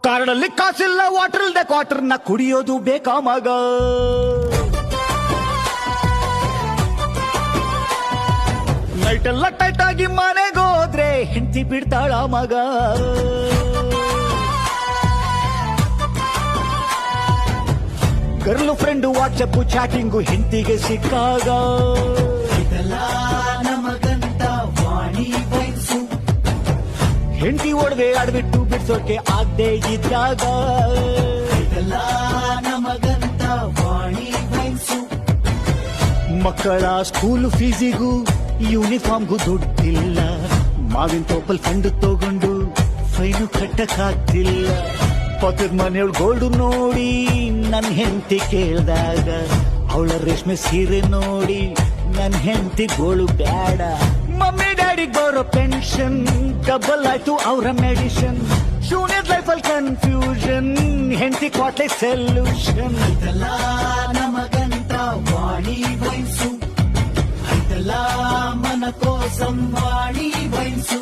ಕಾರಲ್ಲಿ ಕಾಸಿಲ್ಲ, ವಾಟರ್ ಇಲ್ದೆ ಕ್ವಾರ್ಟರ್ನ ಕುಡಿಯೋದು ಬೇಕಾ ಮಗ? ನೈಟ್ ಎಲ್ಲ ಟೈಟ್ ಆಗಿ ಮನೆಗೋದ್ರೆ ಹೆಂಡತಿ ಬಿಡ್ತಾಳ ಮಗ? ಗರ್ಲ್ ಫ್ರೆಂಡ್ ವಾಟ್ಸಪ್ ಚಾಟಿಂಗು ಹೆಂಡತಿಗೆ ಸಿಕ್ಕಾಗ ಇದೆಲ್ಲ ನಮಗಂತ ವಾಣಿ ವಯಸ್ಸು. ಹೆಂಡತಿ ಒಡವೆ ಆಡ್ಬಿಟ್ಟು ಬಿಡ್ಸೋಕೆ ಆಗದೆ ಇದ್ದಾಗ ಇದೆಲ್ಲ ನಮಗಂತ ವಾಣಿ ವಯಸ್ಸು. ಮಕ್ಕಳ ಸ್ಕೂಲ್ ಫೀಸಿಗೂ ಯೂನಿಫಾರ್ಮ್ಗೂ ದುಡ್ಡಿಲ್ಲ, ಮಾವಿನ ತೋಪಲ್ ಫಂಡ್ ತಗೊಂಡು ಫೈನು ಕಟ್ಟಕ್ಕಾಗ್ತಿಲ್ಲ. ಪಕ್ಕದ ಮನೆಯವಳು ಗೋಲ್ಡ್ ನೋಡಿ ನನ್ ಹೆಂಡತಿ ಕೇಳ್ದಾಗ, ಅವಳ ರೇಷ್ಮೆ ಸೀರೆ ನೋಡಿ ನನ್ ಹೆಂಡತಿ ಗೋಳು ಬೇಡ. ಮಮ್ಮಿ ಡ್ಯಾಡಿ ಬರೋ ಪೆನ್ಷನ್ ಡಬಲ್ ಆಯ್ತು ಅವರ ಮೆಡಿಷನ್. ಶೂನ್ಯದ ಲೈಫಲ್ಲಿ ಕನ್ಫ್ಯೂಷನ್, ಹೆಂಡತಿ ಕ್ವಾಟ್ಲೆ ಸೊಲ್ಯೂಷನ್. ಇದೆಲ್ಲ ನಮಗಂತ ವಾಣಿ ವಯಸ್ಸು. ಇದೆಲ್ಲ మన కోసం వాణి వయసు.